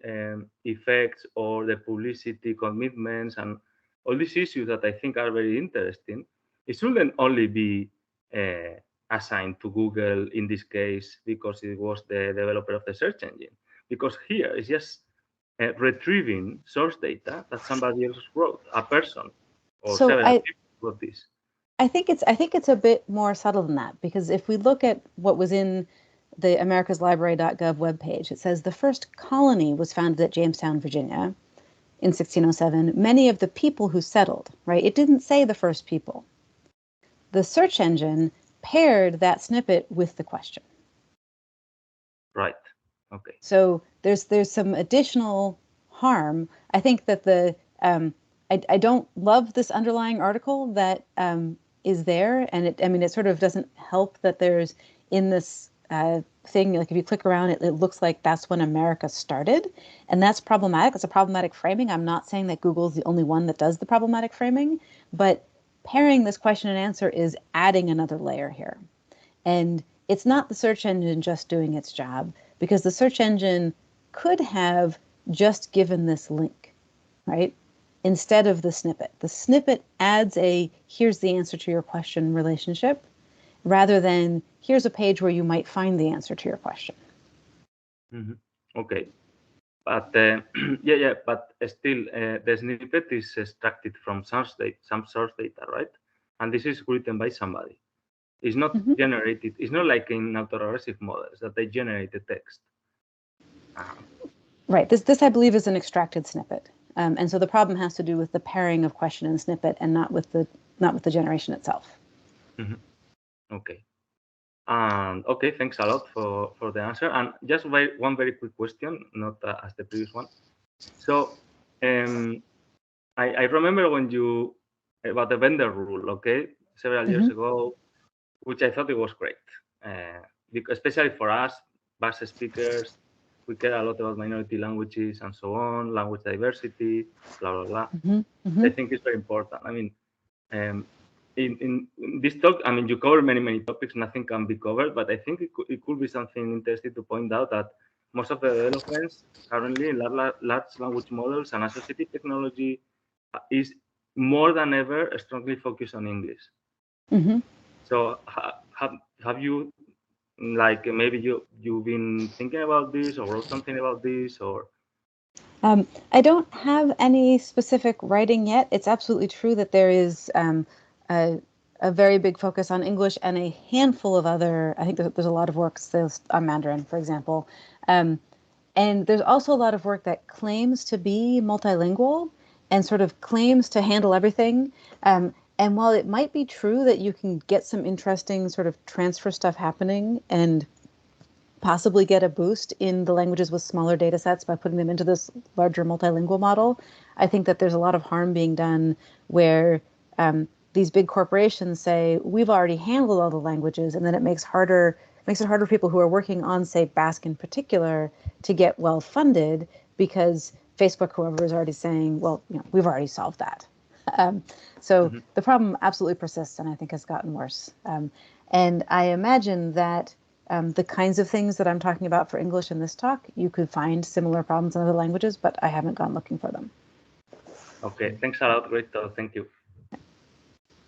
effects, or the publicity commitments, and all these issues that I think are very interesting, it shouldn't only be assigned to Google in this case because it was the developer of the search engine. Because here it's just retrieving source data that somebody else wrote, a person or several people wrote this. I think it's a bit more subtle than that, because if we look at what was in the americaslibrary.gov webpage, it says the first colony was founded at Jamestown, Virginia in 1607. Many of the people who settled, right? It didn't say the first people. The search engine paired that snippet with the question. Right. Okay. So there's some additional harm. I think that I don't love this underlying article that is there, and it sort of doesn't help that there's in this thing, like if you click around it looks like that's when America started, and that's problematic. It's a problematic framing. I'm not saying that Google's the only one that does the problematic framing, but pairing this question and answer is adding another layer here. And it's not the search engine just doing its job, because the search engine could have just given this link, right? Instead of the snippet. The snippet adds a here's the answer to your question relationship, rather than here's a page where you might find the answer to your question. Mm-hmm. Okay. But but still, the snippet is extracted from some source data, right? And this is written by somebody. It's not generated. It's not like in autoregressive models that they generate the text. Right. This I believe is an extracted snippet, and so the problem has to do with the pairing of question and snippet, and not with the generation itself. Mm-hmm. Okay. Okay, thanks a lot for the answer. And just one very quick question, not as the previous one. So I remember when you about the vendor rule, okay, several years ago, which I thought it was great, because especially for us, Basque speakers, we care a lot about minority languages and so on, language diversity, blah blah blah. I think it's very important. I mean, in this talk, I mean, you cover many topics. Nothing can be covered, but I think it could be something interesting to point out that most of the developments currently in large language models and associative technology is more than ever strongly focused on English. So have you, like, maybe you've been thinking about this or wrote something about this, or? I don't have any specific writing yet. It's absolutely true that there is a very big focus on English and a handful of other, I think there's a lot of work on Mandarin, for example. And there's also a lot of work that claims to be multilingual and sort of claims to handle everything. And while it might be true that you can get some interesting sort of transfer stuff happening and possibly get a boost in the languages with smaller data sets by putting them into this larger multilingual model, I think that there's a lot of harm being done where these big corporations say, we've already handled all the languages, and then it makes harder makes it harder for people who are working on, say, Basque in particular, to get well funded because Facebook, whoever, is already saying, well, we've already solved that. So the problem absolutely persists, and I think has gotten worse. And I imagine that the kinds of things that I'm talking about for English in this talk, you could find similar problems in other languages, but I haven't gone looking for them. Okay, thanks a lot, great talk, thank you.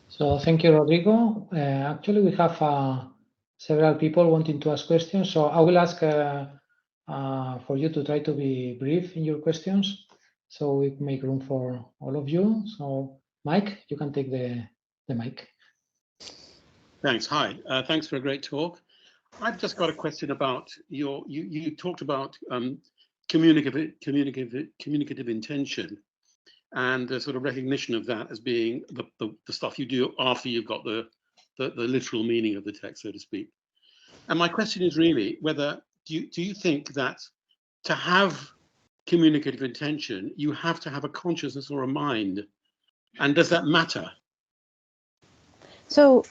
So thank you, Rodrigo. Actually, we have several people wanting to ask questions, so I will ask for you to try to be brief in your questions, so we make room for all of you. So Mike, you can take the mic. Thanks. Hi. Thanks for a great talk. I've just got a question about you talked about communicative intention and the sort of recognition of that as being the stuff you do after you've got the literal meaning of the text, so to speak. And my question is really whether do you think that to have communicative intention, you have to have a consciousness or a mind, and does that matter? So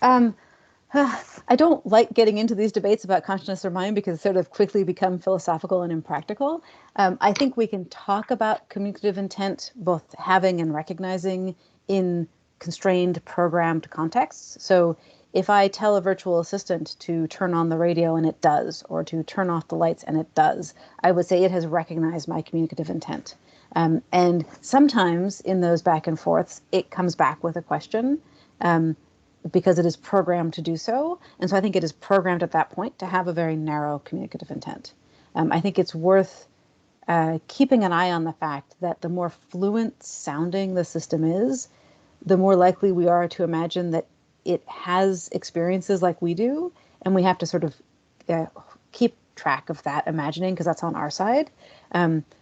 I don't like getting into these debates about consciousness or mind because it sort of quickly become philosophical and impractical. I think we can talk about communicative intent, both having and recognizing, in constrained, programmed contexts. So if I tell a virtual assistant to turn on the radio and it does, or to turn off the lights and it does, I would say it has recognized my communicative intent. And sometimes in those back and forths, it comes back with a question. Because it is programmed to do so. And so I think it is programmed at that point to have a very narrow communicative intent. I think it's worth keeping an eye on the fact that the more fluent sounding the system is, the more likely we are to imagine that it has experiences like we do, and we have to sort of keep track of that imagining because that's on our side.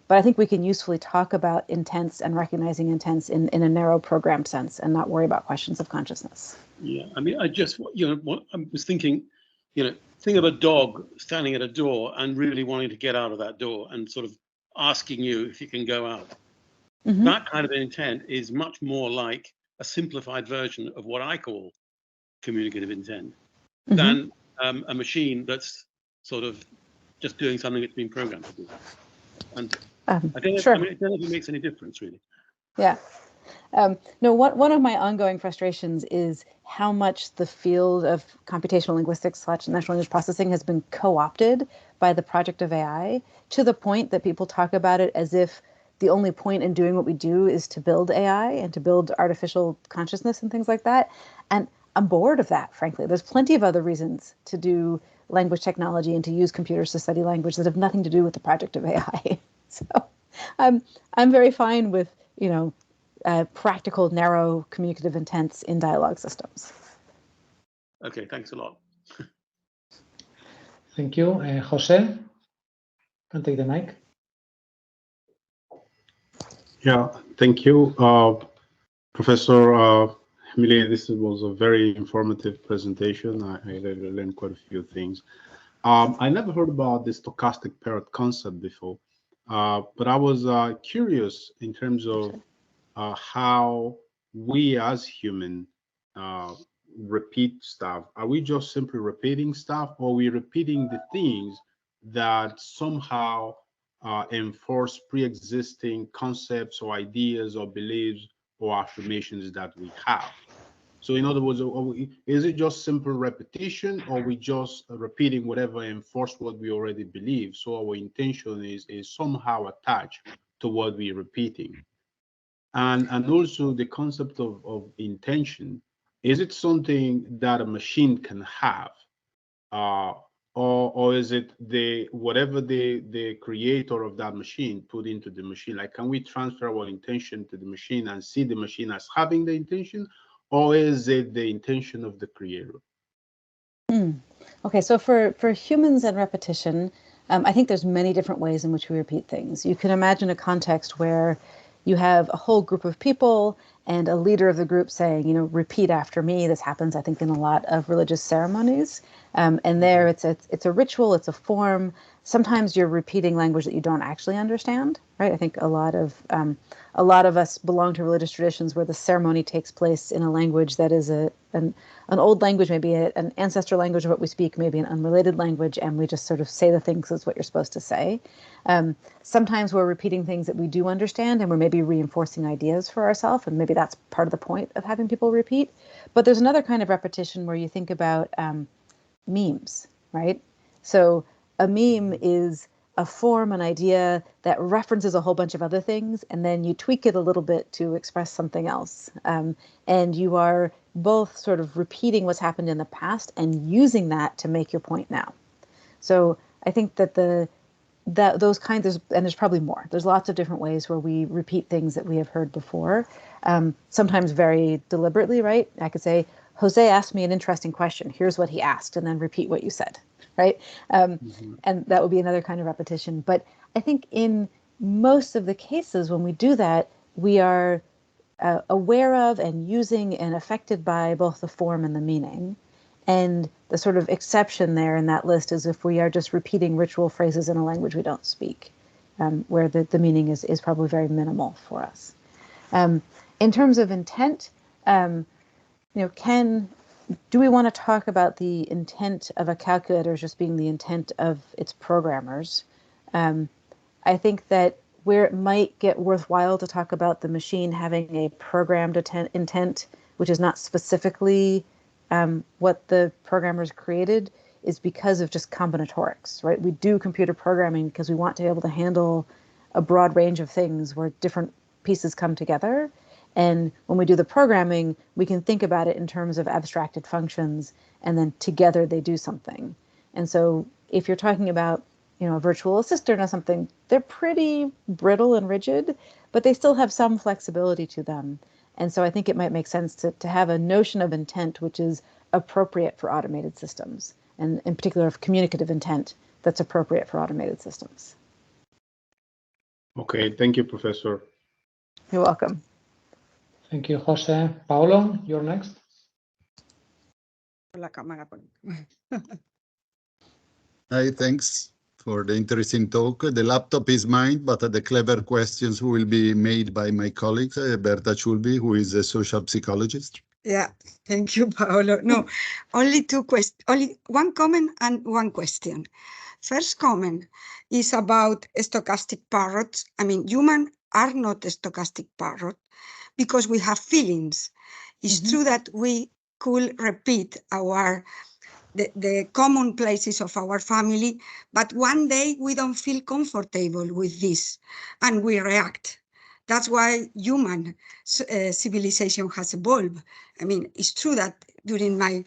But I think we can usefully talk about intents and recognizing intents in a narrow programmed sense and not worry about questions of consciousness. Yeah, I mean, I just, I was thinking, think of a dog standing at a door and really wanting to get out of that door and sort of asking you if you can go out. That kind of intent is much more like a simplified version of what I call communicative intent than a machine that's sort of just doing something it's been programmed to do. And I don't know if it makes any difference, really. Yeah. No, one of my ongoing frustrations is how much the field of computational linguistics / natural language processing has been co-opted by the project of AI to the point that people talk about it as if the only point in doing what we do is to build AI and to build artificial consciousness and things like that. And I'm bored of that, frankly. There's plenty of other reasons to do language technology and to use computers to study language that have nothing to do with the project of AI. So I'm very fine with, practical, narrow communicative intents in dialogue systems. Okay, thanks a lot. Thank you. Jose, can take the mic. Yeah, thank you. Professor Emilie, this was a very informative presentation. I really learned quite a few things. I never heard about the stochastic parrot concept before, but I was curious in terms of how we as human repeat stuff. Are we just simply repeating stuff, or are we repeating the things that somehow enforce pre-existing concepts or ideas or beliefs or affirmations that we have? So in other words, is it just simple repetition, or we just repeating whatever enforce what we already believe? So our intention is somehow attached to what we're repeating. And also the concept of intention, is it something that a machine can have? Or is it whatever the creator of that machine put into the machine? Like, can we transfer our intention to the machine and see the machine as having the intention, or is it the intention of the creator? Okay, so for humans and repetition, I think there's many different ways in which we repeat things. You can imagine a context where you have a whole group of people and a leader of the group saying, repeat after me. This happens, I think, in a lot of religious ceremonies. And there it's a ritual, it's a form. Sometimes you're repeating language that you don't actually understand. right? I think a lot of us belong to religious traditions where the ceremony takes place in a language that is an old language, maybe an ancestral language of what we speak, maybe an unrelated language, and we just sort of say the things as what you're supposed to say. Sometimes we're repeating things that we do understand, and we're maybe reinforcing ideas for ourselves, and maybe that's part of the point of having people repeat. But there's another kind of repetition where you think about memes, right? So a meme is a form, an idea that references a whole bunch of other things, and then you tweak it a little bit to express something else. And you are both sort of repeating what's happened in the past and using that to make your point now. So I think that those kinds, and there's probably more. There's lots of different ways where we repeat things that we have heard before, sometimes very deliberately, right? I could say, Jose asked me an interesting question. Here's what he asked, and then repeat what you said, right? And that would be another kind of repetition. But I think in most of the cases when we do that, we are aware of and using and affected by both the form and the meaning. And the sort of exception there in that list is if we are just repeating ritual phrases in a language we don't speak, where the meaning is probably very minimal for us. In terms of intent, do we want to talk about the intent of a calculator just being the intent of its programmers? I think that where it might get worthwhile to talk about the machine having a programmed intent, which is not specifically what the programmers created, is because of just combinatorics, right? We do computer programming because we want to be able to handle a broad range of things where different pieces come together. And when we do the programming, we can think about it in terms of abstracted functions, and then together they do something. And so if you're talking about, a virtual assistant or something, they're pretty brittle and rigid, but they still have some flexibility to them. And so I think it might make sense to have a notion of intent which is appropriate for automated systems, and in particular of communicative intent that's appropriate for automated systems. Okay, thank you, Professor. You're welcome. Thank you, Jose. Paolo, you're next. Hi, thanks for the interesting talk. The laptop is mine, but the clever questions will be made by my colleague, Berta Chulbi, who is a social psychologist. Yeah, thank you, Paolo. No, only one comment and one question. First comment is about stochastic parrots. I mean, humans are not a stochastic parrot because we have feelings. It's true that we could repeat the common places of our family, but one day we don't feel comfortable with this and we react. That's why human civilization has evolved. I mean, it's true that during my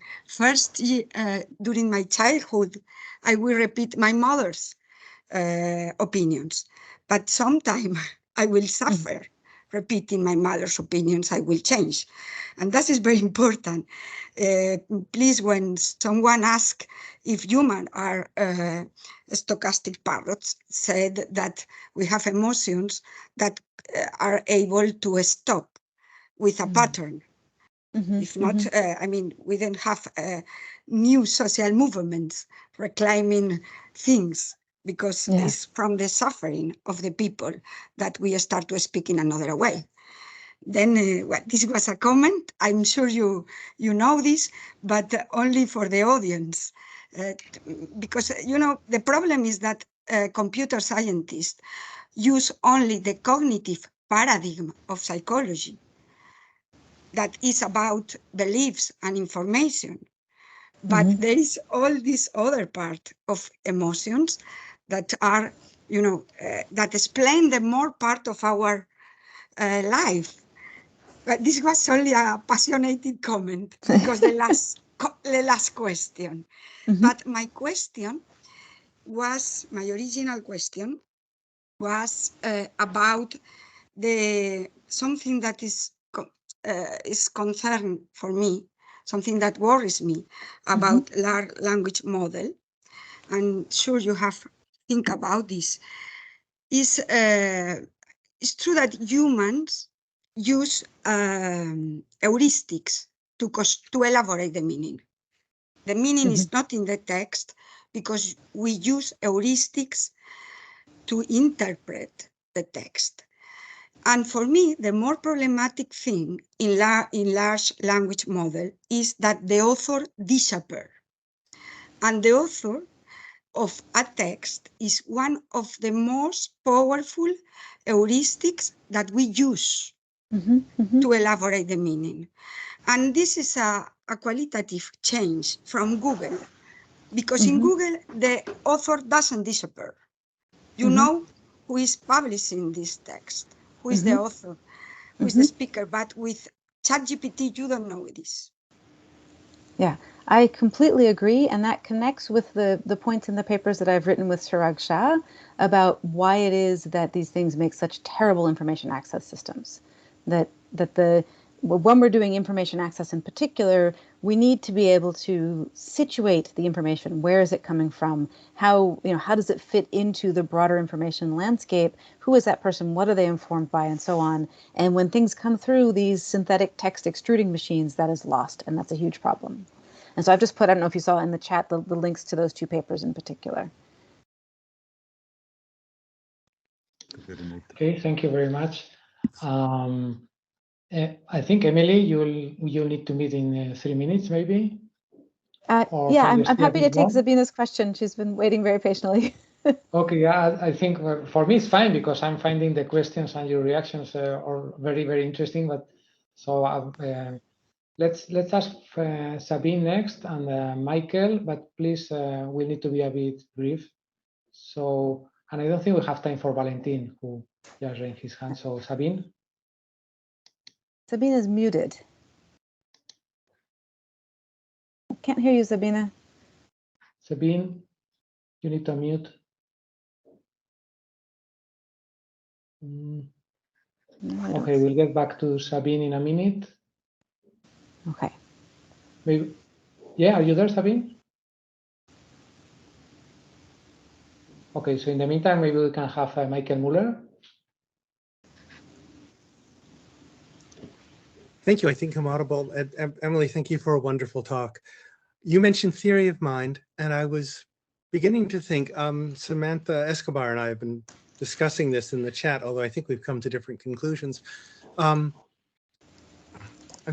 childhood, I will repeat my mother's opinions, but sometime I will suffer repeating my mother's opinions. I will change. And that is very important. Please, when someone asks if humans are stochastic parrots, said that we have emotions that are able to stop with a pattern. If not, I mean, we don't have new social movements reclaiming things, because it's from the suffering of the people that we start to speak in another way. Then this was a comment. I'm sure you know this, but only for the audience. Because, the problem is that computer scientists use only the cognitive paradigm of psychology that is about beliefs and information. But there is all this other part of emotions that are, that explain the more part of our life. But this was only a passionate comment because the last question. But my original question was about something that is concern for me, something that worries me about large language model. And sure you have think about this. It's true that humans use heuristics to elaborate the meaning. The meaning is not in the text because we use heuristics to interpret the text. And for me, the more problematic thing in large language model is that the author disappears. And the author of a text is one of the most powerful heuristics that we use to elaborate the meaning. And this is a qualitative change from Google, because in Google, the author doesn't disappear. You know who is publishing this text, who is the author, who is the speaker, but with ChatGPT, you don't know this. Yeah, I completely agree. And that connects with the points in the papers that I've written with Chirag Shah about why it is that these things make such terrible information access systems. When we're doing information access in particular, we need to be able to situate the information. Where is it coming from? How does it fit into the broader information landscape? Who is that person? What are they informed by? And so on. And when things come through these synthetic text extruding machines, that is lost. And that's a huge problem. And so I've just put, I don't know if you saw in the chat, the links to those two papers in particular. Okay, thank you very much. I think, Emily, you'll need to meet in 3 minutes, maybe. Yeah, I'm happy to take Sabina's question. She's been waiting very patiently. Okay, yeah, I think for me it's fine because I'm finding the questions and your reactions are very, very interesting. But so let's ask Sabine next and Michael, but please we need to be a bit brief. So, and I don't think we have time for Valentin, who just raised his hand. So Sabine. Sabine is muted. Can't hear you, Sabina. Sabine, you need to unmute. Okay, we'll get back to Sabine in a minute. Okay. Maybe, yeah, are you there, Sabine? Okay, so in the meantime, maybe we can have Michael Muller. Thank you. I think I'm audible. Emily, thank you for a wonderful talk. You mentioned theory of mind, and I was beginning to think, Samantha Escobar and I have been discussing this in the chat, although I think we've come to different conclusions. I'm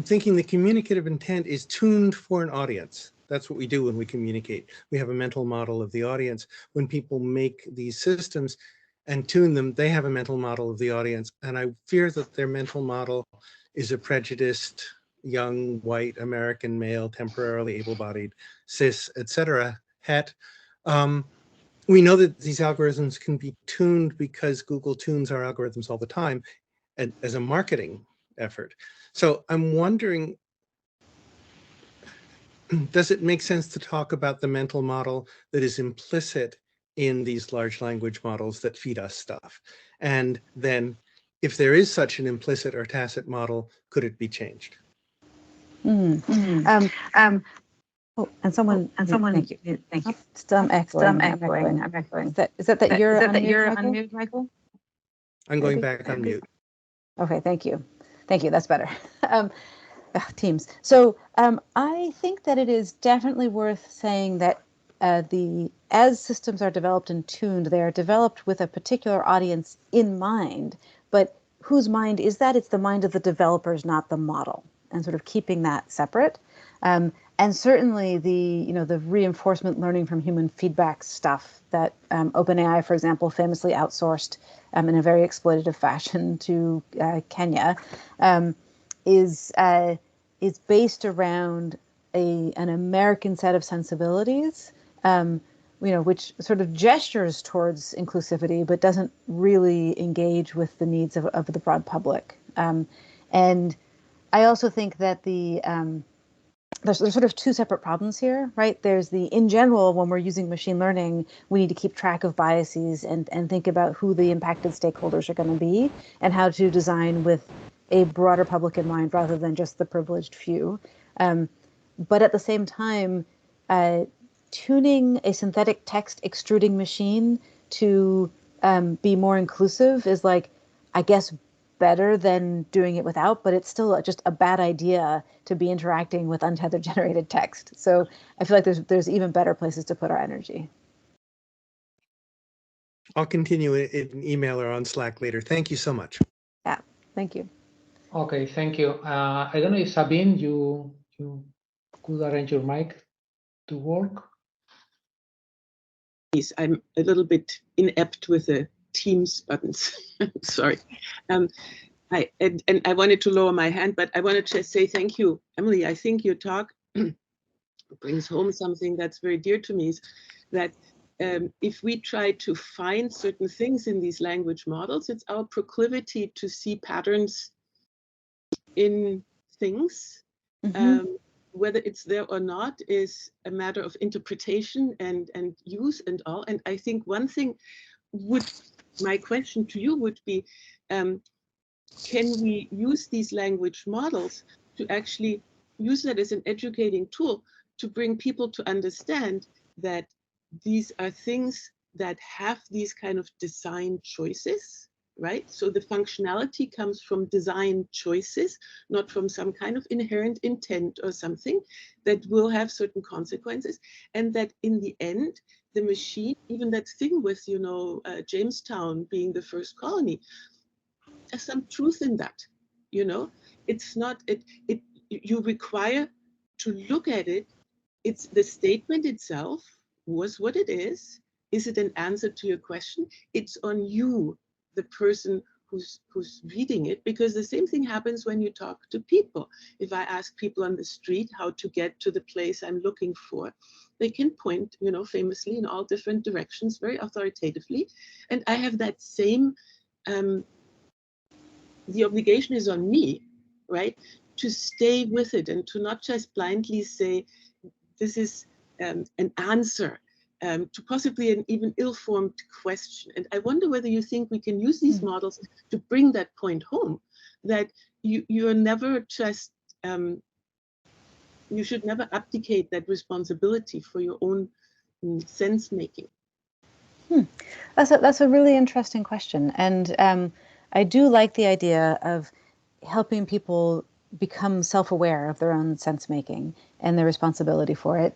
thinking the communicative intent is tuned for an audience. That's what we do when we communicate. We have a mental model of the audience. When people make these systems and tune them, they have a mental model of the audience. And I fear that their mental model is a prejudiced, young, white, American male, temporarily able-bodied, cis, etc. het. We know that these algorithms can be tuned because Google tunes our algorithms all the time as a marketing effort. So I'm wondering, does it make sense to talk about the mental model that is implicit in these large language models that feed us stuff? And then if there is such an implicit or tacit model, could it be changed? Oh, and someone, thank you. Still I'm echoing. Is that you're unmute, Michael? I'm going back on mute. Okay, thank you. That's better. Teams. So I think that it is definitely worth saying that as systems are developed and tuned, they are developed with a particular audience in mind. But whose mind is that? It's the mind of the developers, not the model, and sort of keeping that separate. And certainly the reinforcement learning from human feedback stuff that OpenAI, for example, famously outsourced in a very exploitative fashion to Kenya, is based around an American set of sensibilities, which sort of gestures towards inclusivity, but doesn't really engage with the needs of the broad public. And I also think that there's sort of two separate problems here, right? There's in general, when we're using machine learning, we need to keep track of biases and think about who the impacted stakeholders are going to be and how to design with a broader public in mind rather than just the privileged few. But at the same time, tuning a synthetic text extruding machine to be more inclusive is I guess, better than doing it without, but it's still just a bad idea to be interacting with untethered generated text. So I feel like there's even better places to put our energy. I'll continue in email or on Slack later. Thank you so much. Yeah, thank you. Okay, thank you. I don't know if Sabine, you could arrange your mic to work. I'm a little bit inept with the Teams buttons. Sorry. I wanted to lower my hand, but I wanted to say thank you, Emily. I think your talk brings home something that's very dear to me, is that if we try to find certain things in these language models, it's our proclivity to see patterns in things. Whether it's there or not is a matter of interpretation and use and all. And I think one thing my question to you would be, can we use these language models to actually use that as an educating tool to bring people to understand that these are things that have these kind of design choices, right? So the functionality comes from design choices, not from some kind of inherent intent or something that will have certain consequences. And that in the end, the machine, even that thing with, you know, Jamestown being the first colony, there's some truth in that, you know? It's not, you require to look at it. It's the statement itself was what it is. Is it an answer to your question? It's on you, the person who's reading it, because the same thing happens when you talk to people. If I ask people on the street how to get to the place I'm looking for, they can point, you know, famously in all different directions, very authoritatively. And I have that same, the obligation is on me, right, to stay with it and to not just blindly say, this is an answer to possibly an even ill-formed question. And I wonder whether you think we can use these models to bring that point home, that you are never just, you should never abdicate that responsibility for your own sense making. That's a really interesting question. And I do like the idea of helping people become self-aware of their own sense making and their responsibility for it.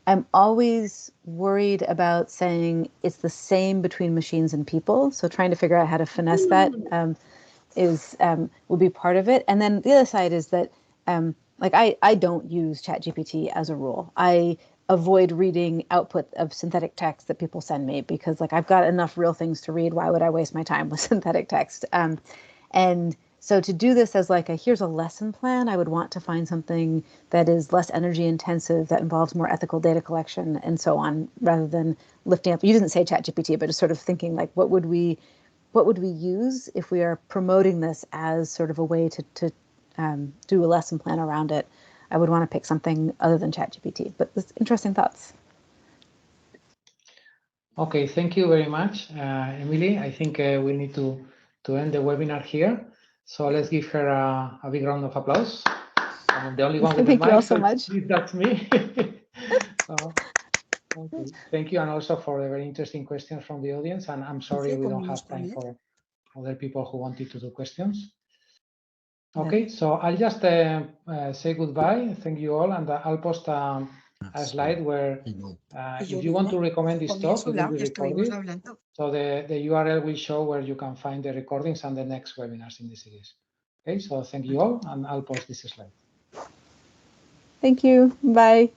I'm always worried about saying it's the same between machines and people. So trying to figure out how to finesse that will be part of it. And then the other side is that like I don't use ChatGPT as a rule. I avoid reading output of synthetic text that people send me because like I've got enough real things to read. Why would I waste my time with synthetic text? And so to do this as like here's a lesson plan, I would want to find something that is less energy intensive, that involves more ethical data collection and so on, rather than lifting up. You didn't say ChatGPT, but just sort of thinking like what would we use if we are promoting this as sort of a way to do a lesson plan around it. I would want to pick something other than ChatGPT, but it's interesting thoughts. Okay, thank you very much, Emily. I think we need to end the webinar here. So let's give her a big round of applause. I'm the only one with the mic. Thank you all so much. That's me. So, okay. Thank you, and also for the very interesting questions from the audience. And I'm sorry we don't have time for other people who wanted to do questions. Okay, so I'll just say goodbye. Thank you all, and I'll post a slide where if you want to recommend this talk, it will be recorded. So the URL will show where you can find the recordings and the next webinars in the series. Okay, so thank you all, and I'll post this slide. Thank you. Bye.